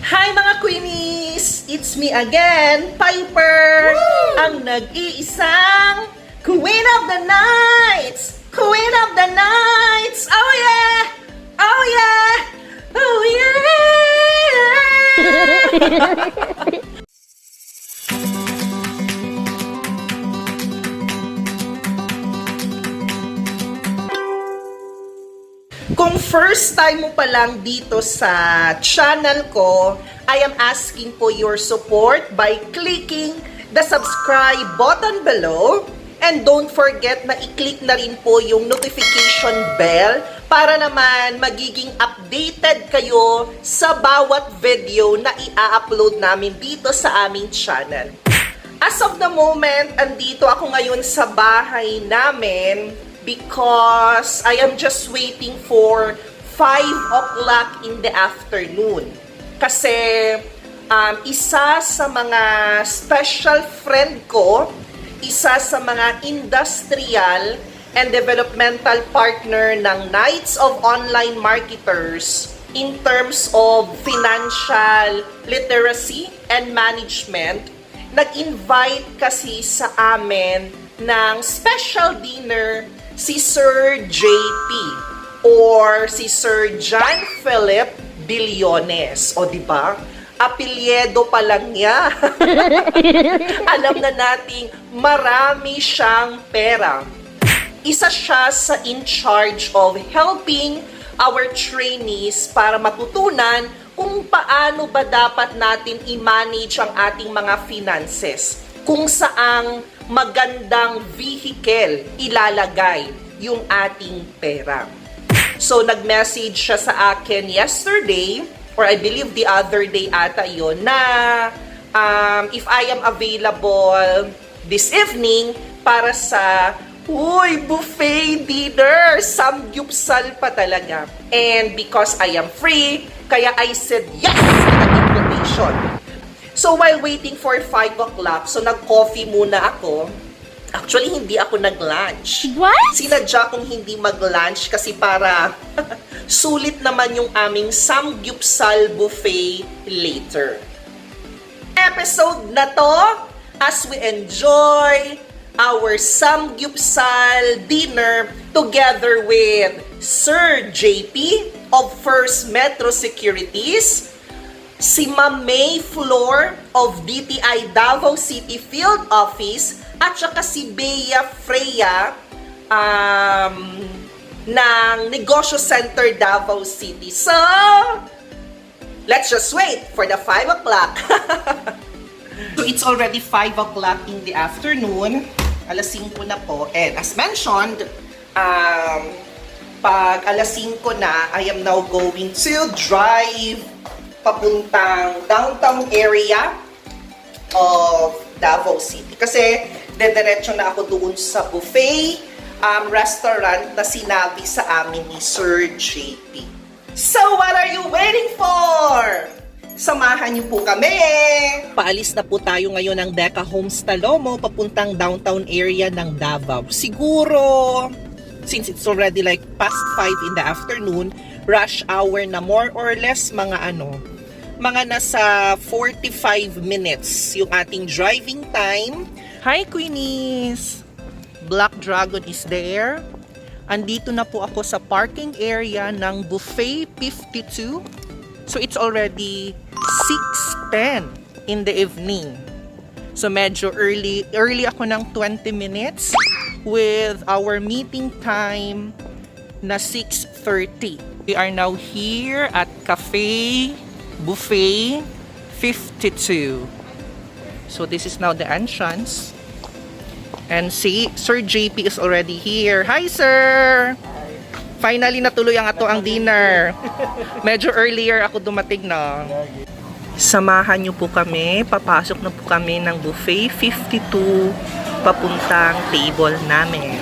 Hi mga Queenies! It's me again, Piper! Woo! Ang nag-iisang Queen of the Nights! Queen of the Nights! Oh yeah! Oh yeah! Oh yeah! Kung first time mo pa lang dito sa channel ko, I am asking for your support by clicking the subscribe button below. And don't forget na i-click na rin po yung notification bell para naman magiging updated kayo sa bawat video na i-upload namin dito sa aming channel. As of the moment, andito ako ngayon sa bahay namin because I am just waiting for 5 o'clock in the afternoon. Kasi isa sa mga special friend ko, isa sa mga industrial and developmental partner ng Knights of Online Marketers in terms of financial literacy and management, nag-invite kasi sa amin ng special dinner si Sir JP or si Sir John Philip Billones. O diba? Apelyedo pa lang niya. Alam na nating marami siyang pera. Isa siya sa in charge of helping our trainees para matutunan kung paano ba dapat natin i-manage ang ating mga finances. Kung saang magandang vehicle ilalagay yung ating pera. So, nag-message siya sa akin yesterday, or I believe the other day ata yun, na if I am available this evening para sa buffet dinner. Samgyupsal pa talaga. And because I am free, kaya I said yes to the invitation. So while waiting for 5 o'clock, so nag-coffee muna ako. Actually, hindi ako nag-lunch. What? Sinadya kong hindi mag-lunch kasi para sulit naman yung aming Samgyupsal buffet later. Episode na to, as we enjoy our Samgyupsal dinner together with Sir JP of First Metro Securities, si Ma'am May Flor of DTI Davao City Field Office, at saka si Bea Freya ng Negosyo Center Davao City. So, let's just wait for the 5 o'clock. So, it's already 5 o'clock in the afternoon. Alas 5 na po. And as mentioned, pag alas 5 na, I am now going to drive papuntang downtown area of Davao City. Kasi, dediretso na ako doon sa buffet restaurant na sinabi sa amin ni Sir JP. So, what are you waiting for? Samahan niyo po kami! Paalis na po tayo ngayon ng Deca Homes Talomo papuntang downtown area ng Davao. Siguro, since it's already like past 5 in the afternoon, rush hour na more or less mga nasa 45 minutes yung ating driving time. Hi Queenies! Black Dragon is there. Andito na po ako sa parking area ng Buffet 52. So it's already 6:10 in the evening. So medyo early ako ng 20 minutes with our meeting time na 6:30. We are now here at Cafe Buffet 52. So this is now the entrance. And see, Sir JP is already here. Hi, sir! Finally, natuloy ang ang dinner. Medyo earlier ako dumating na. Samahan niyo po kami. Papasok na po kami ng Buffet 52 papuntang table namin.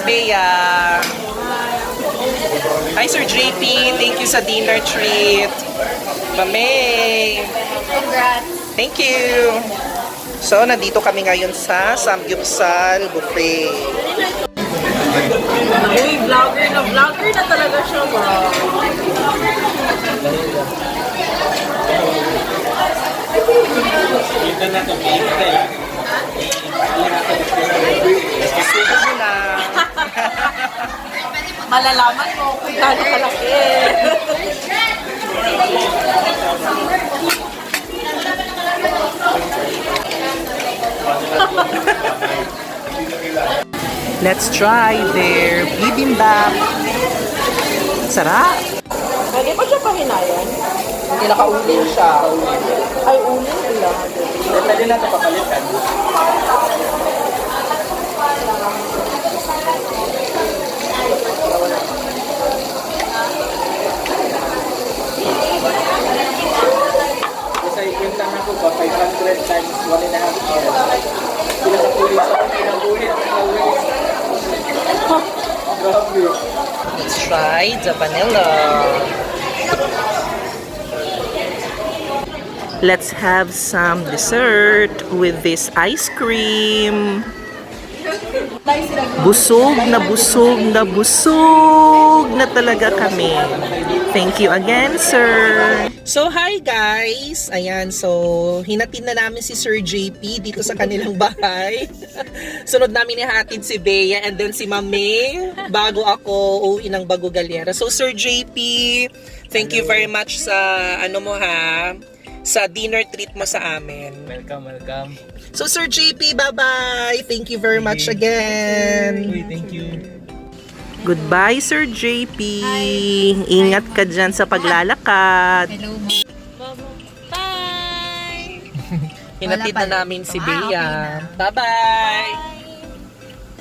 Bea. Hi, Sir JP. Thank you sa dinner treat. Mame. Congrats. Thank you. So, nandito kami ngayon sa Samgyupsal Buffet. Uy, vlogger na talaga siya, bro. Malalaman mo kung gaano kalaki. Let's try their bibimbap. Sarap. Pwede pa siya pahinayan? Hindi nakaulin siya. Ay, uling sila. Pwede na ito papalitan. Sa ikwenta na ko ba, 500 times 1.5 hours. Sila sa pulis ako, pinabuhin. Grabe. Let's try the vanilla. Let's have some dessert with this ice cream. Busog na busog na busog na talaga kami. Thank you again, sir. So, hi guys! Ayan, so, hinatid na namin si Sir JP dito sa kanilang bahay. Sunod namin ihatid si Bea and then si Mame bago ako uwi ng Bago Galiera. So, Sir JP, thank you very much sa, sa dinner treat mo sa amin. Welcome. So, Sir JP, bye-bye! Thank you very much again. Uy, thank you. Goodbye, Sir JP. Ingat ka dyan sa paglalakad. Hello, bye! Hinatid na namin si Bea. Okay na. Bye-bye!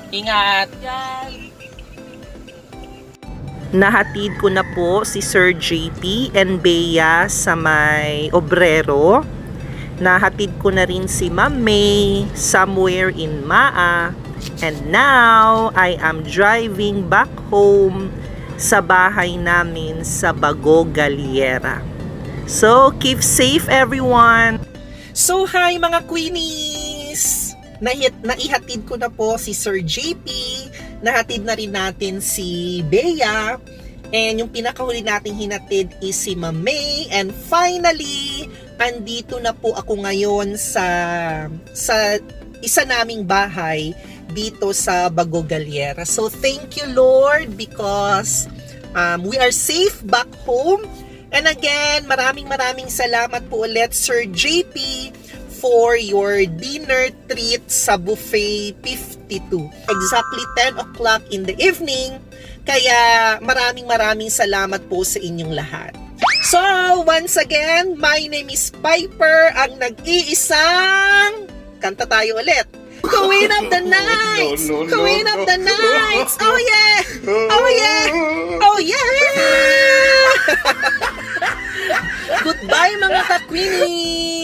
Ingat! Nahatid ko na po si Sir JP and Bea sa may Obrero. Nahatid ko na rin si Ma'am May somewhere in Maa. And now, I am driving back home sa bahay namin sa Bago Galiera. So, keep safe everyone! So, hi mga Queenies! Naihatid ko na po si Sir JP. Nahatid na rin natin si Bea. And yung pinakahuli nating hinatid is si Ma'am May. And finally, andito na po ako ngayon sa isa naming bahay dito sa Bago Galiera. So thank you Lord because we are safe back home. And again, maraming salamat po ulit Sir JP for your dinner treat sa Buffet 52. Exactly 10 o'clock in the evening. Kaya maraming salamat po sa inyong lahat. So, once again, my name is Piper, ang nag-iisang kanta tayo ulit. Queen of the Nights! Queen of the Nights! Oh yeah! Oh yeah! Oh yeah! Goodbye mga ka-Queenie!